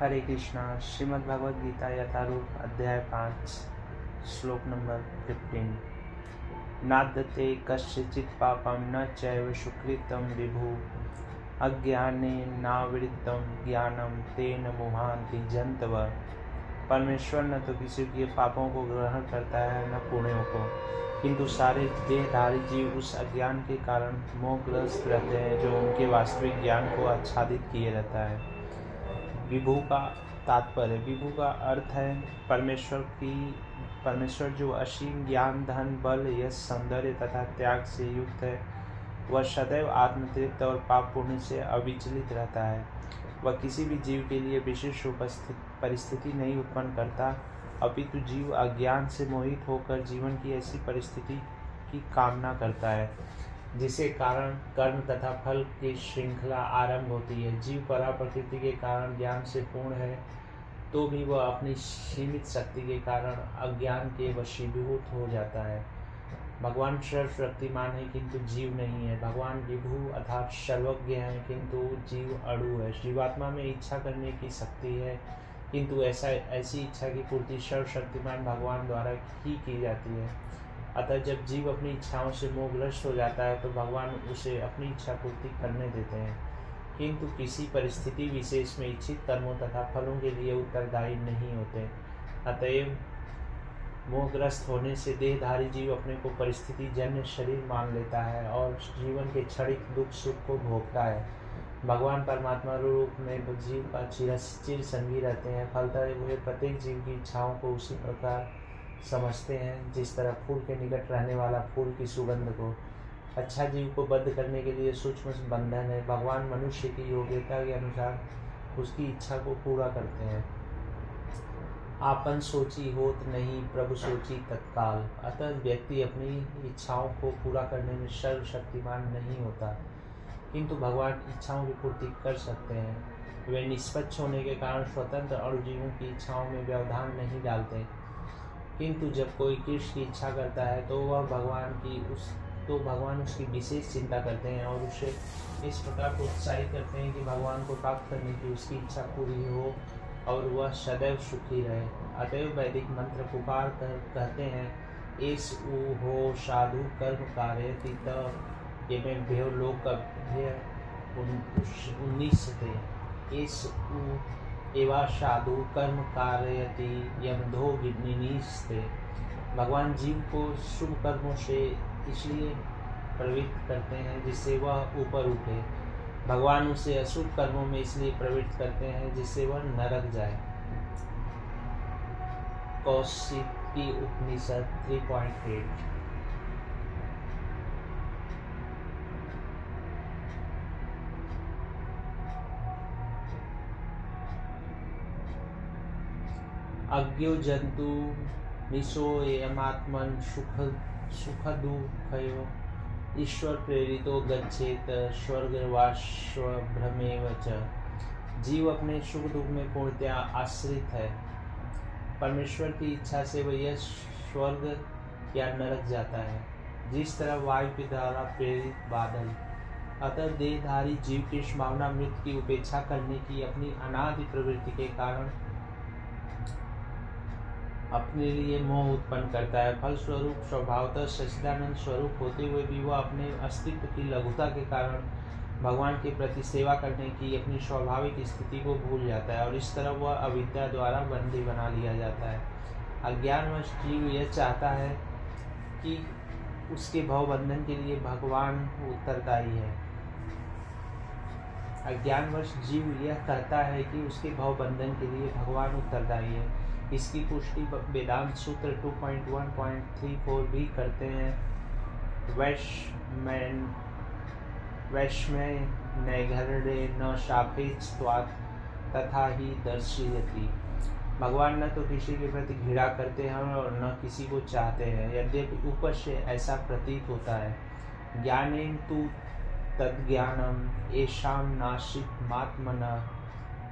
हरे कृष्णा। श्रीमद् भगवद गीता यथारूप अध्याय 5 श्लोक नंबर 15। नादते कस्यचित् पापं न चैव सुकृतं विभु अज्ञानेनावृत्तं ज्ञानम तेन मोहान्ति जन्तवः। परमेश्वर न तो किसी के पापों को ग्रहण करता है न पुण्यों को, किंतु सारे देहधारी जीव उस अज्ञान के कारण मोहग्रस्त रहते हैं जो उनके वास्तविक ज्ञान को आच्छादित किए रहता है। विभु का तात्पर्य, विभु का अर्थ है परमेश्वर जो असीम ज्ञान, धन, बल, यश, सौंदर्य तथा त्याग से युक्त है। वह सदैव आत्मतृप्त और पाप पुण्य से अविचलित रहता है। वह किसी भी जीव के लिए विशेष परिस्थिति नहीं उत्पन्न करता, अपितु जीव अज्ञान से मोहित होकर जीवन की ऐसी परिस्थिति की कामना करता है जिसे कारण कर्म तथा फल की श्रृंखला आरंभ होती है। जीव परा प्रकृति के कारण ज्ञान से पूर्ण है, तो भी वह अपनी सीमित शक्ति के कारण अज्ञान के वशीभूत हो जाता है। भगवान सर्वशक्तिमान है किंतु जीव नहीं है। भगवान विभु अर्थात सर्वज्ञ है किंतु जीव अड़ु है। जीवात्मा में इच्छा करने की शक्ति है, किंतु ऐसी इच्छा की पूर्ति सर्वशक्तिमान भगवान द्वारा ही की जाती है। अतः जब जीव अपनी इच्छाओं से मोहग्रस्त हो जाता है तो भगवान उसे अपनी इच्छा पूर्ति करने देते हैं, किंतु किसी परिस्थिति विशेष में इच्छित कर्मों तथा फलों के लिए उत्तरदायी नहीं होते। अतएव मोहग्रस्त होने से देहधारी जीव अपने को परिस्थिति जन्य शरीर मान लेता है और जीवन के क्षणिक दुख सुख को भोगता है। भगवान परमात्मा रूप में जीव का चिर संगी रहते हैं। फलतः वे प्रत्येक जीव की इच्छाओं को उसी प्रकार समझते हैं जिस तरह फूल के निकट रहने वाला फूल की सुगंध को। अच्छा जीव को बद्ध करने के लिए सूक्ष्म बंधन है। भगवान मनुष्य की योग्यता के अनुसार उसकी इच्छा को पूरा करते हैं। आपन सोची होत नहीं, प्रभु सोची तत्काल। अतः व्यक्ति अपनी इच्छाओं को पूरा करने में सर्वशक्तिमान नहीं होता, किंतु भगवान इच्छाओं की पूर्ति कर सकते हैं। वे निष्पक्ष होने के कारण स्वतंत्र और जीवों की इच्छाओं में व्यवधान नहीं डालते, किंतु जब कोई कृष्ण की इच्छा करता है तो भगवान उसकी विशेष चिंता करते हैं और उसे इस प्रकार प्रोत्साहित करते हैं कि भगवान को प्राप्त करने की उसकी इच्छा पूरी हो और वह सदैव सुखी रहे। अतएव वैदिक मंत्र पुकार कर कहते हैं, एस उ हो साधु कर्म कारयति त ये में भेव लोक अभ्य 19 थे। एस उ एवा साधु कर्म कारयति यमधो विनिस्ते। भगवान जीव को शुभ कर्मों से इसलिए प्रवृत्त करते हैं जिससे वह ऊपर उठे। भगवान उसे अशुभ कर्मों में इसलिए प्रवृत्त करते हैं जिससे वह नरक जाए। कौशिकी उपनिषद 3.8। अज्ञो जंतु निशो एयमात्मन सुखदुःखयो ईश्वर प्रेरितो गच्छेत स्वर्गवास्वभ्रमेव च। जीव अपने सुख दुख में पूर्णतया आश्रित है। परमेश्वर की इच्छा से वह यह स्वर्ग या नरक जाता है, जिस तरह वायु के द्वारा प्रेरित बादल। अतः देहधारी जीव की भावना मृत्यु की उपेक्षा करने की अपनी अनादि प्रवृत्ति के कारण अपने लिए मोह उत्पन्न करता है। फलस्वरूप स्वभावतः सच्चिदानंद स्वरूप होते हुए भी वह अपने अस्तित्व की लघुता के कारण भगवान के प्रति सेवा करने की अपनी स्वाभाविक स्थिति को भूल जाता है और इस तरह वह अविद्या द्वारा बंदी बना लिया जाता है। अज्ञानवश जीव यह चाहता है कि उसके भवबंधन के लिए भगवान उत्तरदायी है। अज्ञानवश जीव यह कहता है कि उसके भवबंधन के लिए भगवान उत्तरदायी है। इसकी पुष्टि वेदांत सूत्र 2.1.34 भी करते हैं। वैश्मय नैघर्ये न सापेक्षत्वात् तथा ही दर्शयति। भगवान न तो किसी के प्रति घृणा करते हैं और न किसी को चाहते हैं, यद्यपि ऊपर से ऐसा प्रतीत होता है। ज्ञानेन तु तद्ज्ञानम येषां नासीत्मात्मनः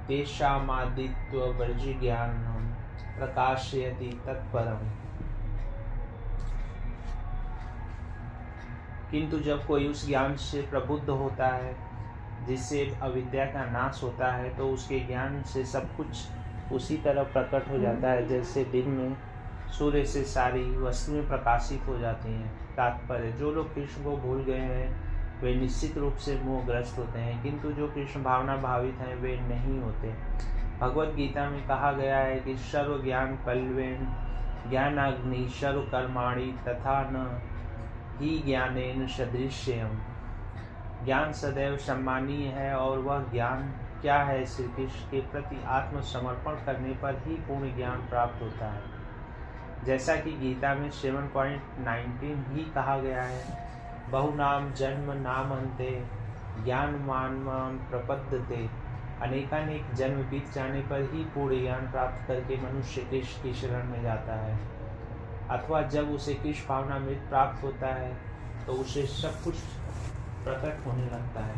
तेषामादित्ववर्जिज्ञानम् प्रकाशयति तत्परम। किंतु जब कोई उस ज्ञान से प्रबुद्ध होता है जिससे अविद्या का नाश होता है, तो उसके ज्ञान से सब कुछ उसी तरह प्रकट हो जाता है जैसे दिन में सूर्य से सारी वस्तुएं प्रकाशित हो जाती हैं। तात्पर्य, जो लोग कृष्ण को भूल गए हैं वे निश्चित रूप से मोहग्रस्त होते हैं, किंतु जो कृष्ण भावना भावित हैं वे नहीं होते। भगवत गीता में कहा गया है कि सर्व ज्ञान पल्वेन ज्ञानाग्नि सर्व कर्माणि तथा न ही ज्ञानेन सदृश्यम। ज्ञान सदैव सम्मानीय है और वह ज्ञान क्या है? श्री कृष्ण के प्रति आत्मसमर्पण करने पर ही पूर्ण ज्ञान प्राप्त होता है। जैसा कि गीता में 7.19 ही कहा गया है, बहुनाम जन्म नाम अंते ज्ञान मान प्रपद्यते। अनेकानेक जन्म बीत जाने पर ही पूर्ण ज्ञान प्राप्त करके मनुष्य कृष्ण की शरण में जाता है, अथवा जब उसे कृष्ण भावनामृत प्राप्त होता है तो उसे सब कुछ प्रकट होने लगता है।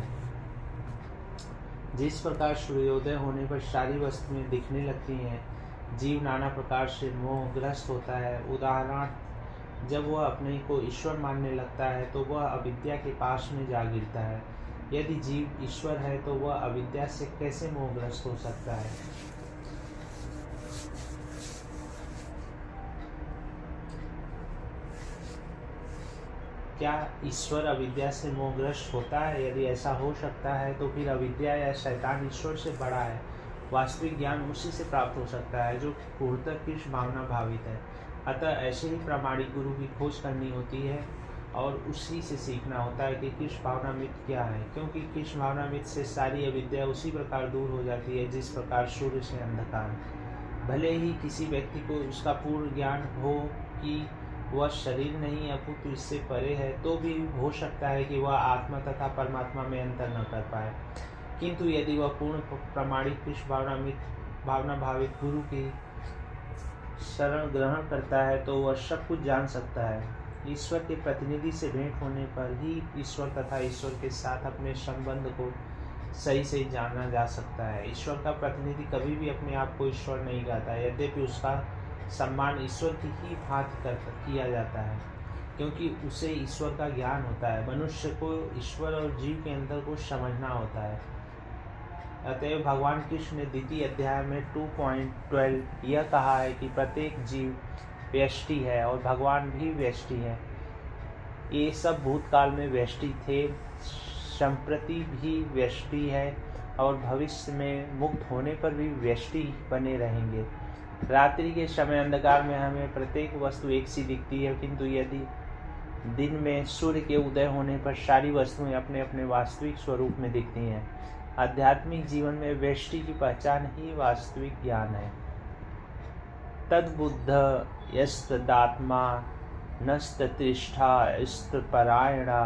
जिस प्रकार सूर्योदय होने पर सारी वस्तुएं दिखने लगती हैं, जीव नाना प्रकार से मोहग्रस्त होता है। उदाहरण, जब वह अपने को ईश्वर मानने लगता है तो वह अविद्या के पास में जा गिरता है। यदि जीव ईश्वर है तो वह अविद्या से कैसे मोहग्रस्त हो सकता है? क्या ईश्वर अविद्या से मोहग्रस्त होता है? यदि ऐसा हो सकता है तो फिर अविद्या या शैतान ईश्वर से बड़ा है। वास्तविक ज्ञान उसी से प्राप्त हो सकता है जो पूर्णतः कृष्ण भावना भावित है। अतः ऐसे ही प्रामाणिक गुरु की खोज करनी होती है और उसी से सीखना होता है कि कृष्ण भावनामृत क्या है, क्योंकि कृष्ण भावनामृत से सारी अविद्या उसी प्रकार दूर हो जाती है जिस प्रकार सूर्य से अंधकार। भले ही किसी व्यक्ति को उसका पूर्ण ज्ञान हो कि वह शरीर नहीं अपितु इससे परे है, तो भी हो सकता है कि वह आत्मा तथा परमात्मा में अंतर न कर पाए। किंतु यदि वह पूर्ण प्रामाणिक कृष्ण भावना भावित गुरु की शरण ग्रहण करता है तो वह सब कुछ जान सकता है। ईश्वर के प्रतिनिधि से भेंट होने पर ही ईश्वर तथा ईश्वर के साथ अपने संबंध को सही सही जाना जा सकता है। ईश्वर का प्रतिनिधि कभी भी अपने आप को ईश्वर नहीं कहता, यद्यपि उसका सम्मान ईश्वर की ही भांति किया जाता है, क्योंकि उसे ईश्वर का ज्ञान होता है। मनुष्य को ईश्वर और जीव के अंतर को समझना होता है। अतएव भगवान कृष्ण ने द्वितीय अध्याय में 2.12 यह कहा है कि प्रत्येक जीव व्यष्टि है और भगवान भी व्यष्टि है। ये सब भूतकाल में व्यष्टि थे, संप्रति भी व्यष्टि है और भविष्य में मुक्त होने पर भी व्यष्टि बने रहेंगे। रात्रि के समय अंधकार में हमें प्रत्येक वस्तु एक सी दिखती है, किंतु यदि दिन में सूर्य के उदय होने पर सारी वस्तुएं अपने अपने वास्तविक स्वरूप में दिखती हैं। आध्यात्मिक जीवन में व्यष्टि की पहचान ही वास्तविक ज्ञान है। तद्बुद्ध यस्तदात्मा नस्ततिष्ठा स्तपरायणा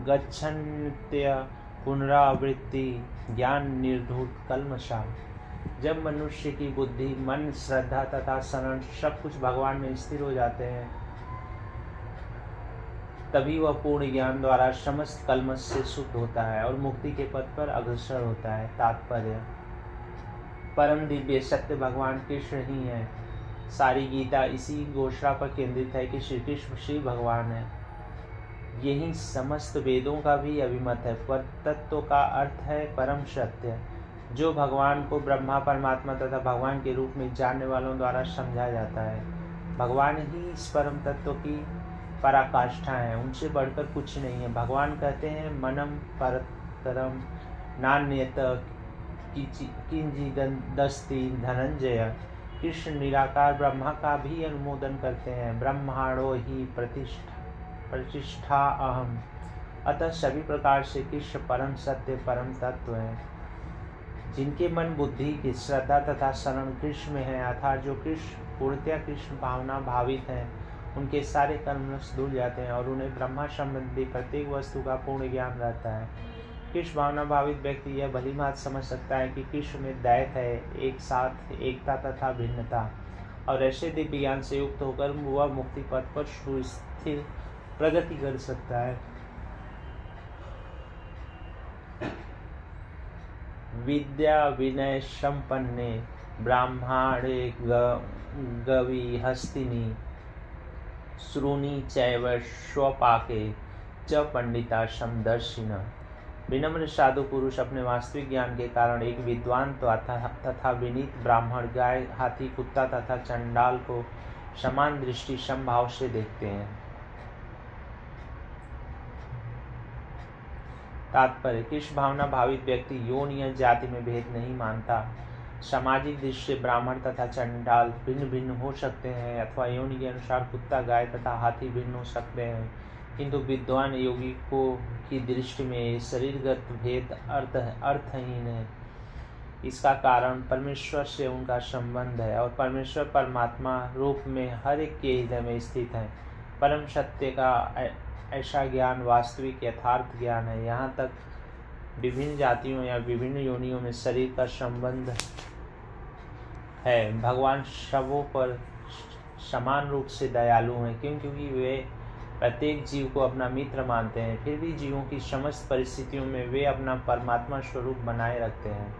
गच्छन्त्य पुनरावृत्ति ज्ञान निर्धूत कल्मषा। जब मनुष्य की बुद्धि, मन, श्रद्धा तथा शरण सब कुछ भगवान में स्थिर हो जाते हैं, तभी वह पूर्ण ज्ञान द्वारा समस्त कल्मष से शुद्ध होता है और मुक्ति के पथ पर अग्रसर होता है। तात्पर्य, परम दिव्य सत्य भगवान कृष्ण ही है। सारी गीता इसी घोषणा पर केंद्रित है कि श्री कृष्ण श्री भगवान है। यही समस्त वेदों का भी अभिमत है। पर तत्व का अर्थ है परम सत्य, जो भगवान को ब्रह्मा, परमात्मा तथा भगवान के रूप में जानने वालों द्वारा समझा जाता है। भगवान ही इस परम तत्व की पराकाष्ठा है, उनसे बढ़कर कुछ नहीं है। भगवान कहते हैं, मनम परतरम नान्यत किंचिदस्ति धनंजय। कृष्ण निराकार ब्रह्मा का भी अनुमोदन करते हैं। ब्रह्मांडो ही प्रतिष्ठा अहम। अतः सभी प्रकार से कृष्ण परम सत्य, परम तत्व है। जिनके मन, बुद्धि की श्रद्धा तथा शरण कृष्ण में है, अर्थात जो कृष्ण पूर्णतया कृष्ण भावना भावित हैं, उनके सारे कर्म नष्ट धुल जाते हैं और उन्हें ब्रह्मा संबंधी प्रत्येक वस्तु का पूर्ण ज्ञान रहता है। कृष्ण भावना भावित व्यक्ति यह भली बात समझ सकता है कि कृष्ण में दैत है, एक साथ एकता तथा भिन्नता, और ऐसे दिव्य ज्ञान से युक्त होकर वह मुक्ति पथ पर सुस्थिर प्रगति कर सकता है। विद्या विनय संपन्ने ब्राह्मणे गवी हस्तिनी श्रोणी चैव स्वपाके च पंडिता समदर्शिन। विनम्र साधु पुरुष अपने वास्तविक ज्ञान के कारण एक विद्वान तथा विनीत ब्राह्मण, गाय, हाथी, कुत्ता तथा चंडाल को समान दृष्टि समभाव से देखते हैं। तात्पर्य: किस भावना भावित व्यक्ति योनि या जाति में भेद नहीं मानता। सामाजिक दृष्टि से ब्राह्मण तथा चंडाल भिन्न भिन्न हो सकते हैं अथवा योनि के अनुसार कुत्ता, गाय तथा हाथी भिन्न हो सकते हैं, किंतु विद्वान योगी को की दृष्टि में शरीरगत भेद अर्थहीन है। इसका कारण परमेश्वर से उनका संबंध है और परमेश्वर परमात्मा रूप में हर एक के हृदय में स्थित है। परम सत्य का ऐसा ज्ञान वास्तविक यथार्थ ज्ञान है। यहाँ तक विभिन्न जातियों या विभिन्न योनियों में शरीर का संबंध है। भगवान सबों पर समान रूप से दयालु हैं, क्योंकि वे प्रत्येक जीव को अपना मित्र मानते हैं। फिर भी जीवों की समस्त परिस्थितियों में वे अपना परमात्मा स्वरूप बनाए रखते हैं।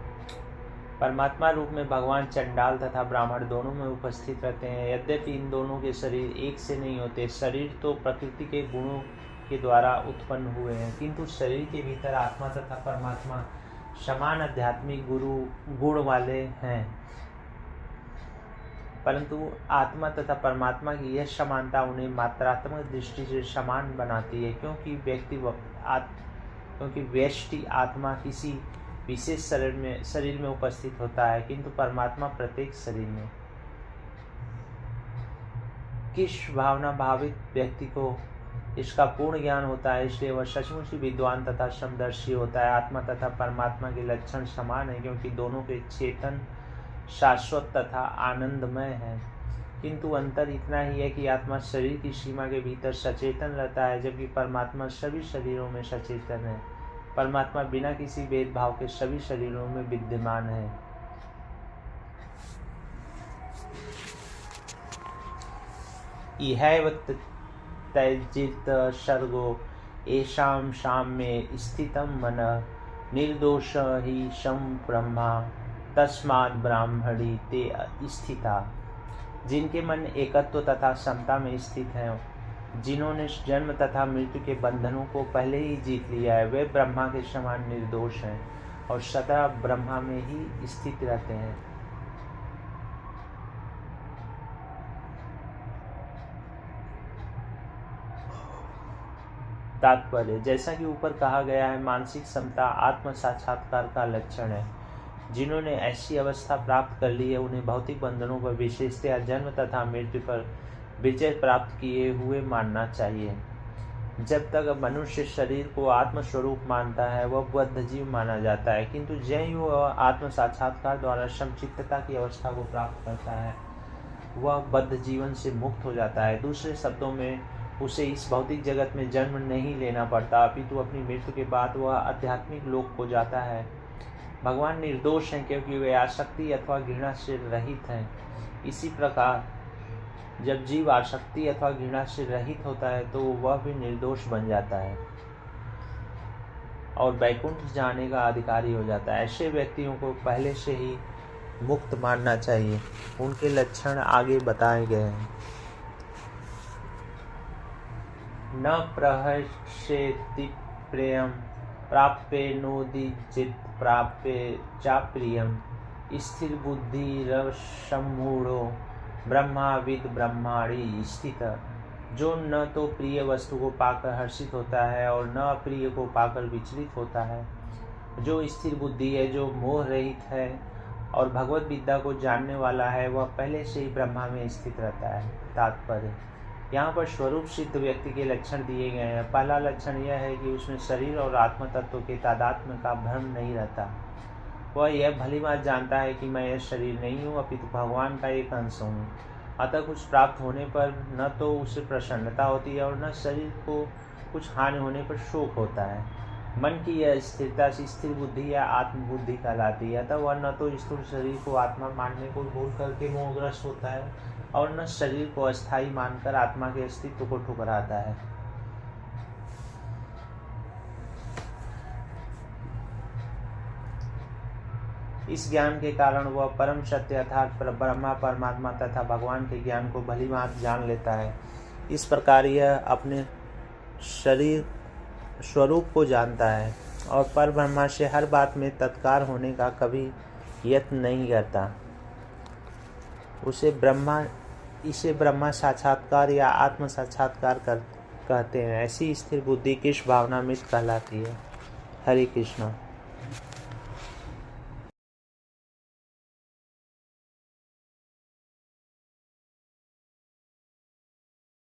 परमात्मा रूप में भगवान चंडाल तथा ब्राह्मण दोनों में उपस्थित रहते हैं। यद्यपि इन दोनों के शरीर एक से नहीं होते, शरीर तो प्रकृति के गुणों के द्वारा उत्पन्न हुए हैं, किंतु शरीर के भीतर आत्मा तथा परमात्मा समान आध्यात्मिक गुण वाले हैं। परंतु आत्मा तथा परमात्मा की यह समानता उन्हें मात्रात्मक दृष्टि से समान बनाती है, क्योंकि व्यष्टि आत्मा किसी विशेष शरीर में उपस्थित होता है, किंतु परमात्मा प्रत्येक शरीर में। किस भावना भावित व्यक्ति को इसका पूर्ण ज्ञान होता है, इसलिए वह सचमुच विद्वान तथा समदर्शी होता है। आत्मा तथा परमात्मा के लक्षण समान है, क्योंकि दोनों के चेतन शाश्वत तथा आनंदमय है, किंतु अंतर इतना ही है कि आत्मा शरीर की सीमा के भीतर सचेतन रहता है, जबकि परमात्मा सभी शरीरों में सचेतन है। परमात्मा बिना किसी भेदभाव के सभी शरीरों में विद्यमान है। इहैव तैजित सर्गो येषां साम्ये स्थितं मनः निर्दोष हि सं ब्रह्मा तस्मात् ब्राह्मणी ते स्थिता। जिनके मन एकत्व तथा समता में स्थित हैं, जिन्होंने जन्म तथा मृत्यु के बंधनों को पहले ही जीत लिया है, वे ब्रह्मा के समान निर्दोष हैं और सदा ब्रह्मा में ही स्थित रहते हैं। तात्पर्य: जैसा कि ऊपर कहा गया है, मानसिक समता आत्म साक्षात्कार का लक्षण है। जिन्होंने ऐसी अवस्था प्राप्त कर ली है, उन्हें भौतिक बंधनों पर, विशेषतया जन्म तथा मृत्यु पर विजय प्राप्त किए हुए मानना चाहिए। जब तक मनुष्य शरीर को आत्मस्वरूप मानता है, वह बद्ध जीव माना जाता है, किंतु जय ही वह आत्म साक्षात्कार द्वारा समचित्तता की अवस्था को प्राप्त करता है, वह बद्ध जीवन से मुक्त हो जाता है। दूसरे शब्दों में, उसे इस भौतिक जगत में जन्म नहीं लेना पड़ता, अपितु अपनी मृत्यु के बाद वह आध्यात्मिक लोक को जाता है। भगवान निर्दोष हैं, क्योंकि वे आसक्ति अथवा घृणा से रहित हैं। इसी प्रकार जब जीव आसक्ति अथवा घृणा से रहित होता है, तो वह भी निर्दोष बन जाता है और वैकुंठ जाने का अधिकारी हो जाता है। ऐसे व्यक्तियों को पहले से ही मुक्त मानना चाहिए। उनके लक्षण आगे बताए गए हैं। न प्रहस्यति प्रेयम प्राप्य नोदिचित प्राप्य चाप्रियम स्थिर बुद्धि रवसम्मूढ़ो ब्रह्माविद ब्रह्माणी स्थित। जो न तो प्रिय वस्तु को पाकर हर्षित होता है और न अप्रिय को पाकर विचलित होता है, जो स्थिर बुद्धि है, जो मोह रहित है और भगवत विद्या को जानने वाला है, वह पहले से ही ब्रह्मा में स्थित रहता है। तात्पर्य: यहाँ पर स्वरूप सिद्ध व्यक्ति के लक्षण दिए गए हैं। पहला लक्षण यह है कि उसमें शरीर और आत्म तत्व के तादात्म्य का भ्रम नहीं रहता। वह यह भली बात जानता है कि मैं यह शरीर नहीं हूँ, अपितु भगवान का एक अंश हूँ। अतः कुछ प्राप्त होने पर न तो उसे प्रसन्नता होती है और न शरीर को कुछ हानि होने पर शोक होता है। मन की यह स्थिरता से स्थिर बुद्धि या आत्मबुद्धि कहलाती है। अतः वह न तो स्थूल शरीर को आत्मा मानने को भूल करके मोहग्रस्त होता है और न शरीर को अस्थायी मानकर आत्मा के अस्तित्व को ठुकराता है। इस ज्ञान के कारण वह परम सत्य अर्थात ब्रह्मा, परमात्मा तथा भगवान के ज्ञान को भली भांति जान लेता है। इस प्रकार यह अपने शरीर स्वरूप को जानता है और पर ब्रह्मा से हर बात में तत्कार होने का कभी यत्न नहीं करता। इसे ब्रह्मा साक्षात्कार या आत्म साक्षात्कार कहते हैं। ऐसी स्थिर बुद्धि किस भावनामृत कहलाती है। हरे कृष्णा।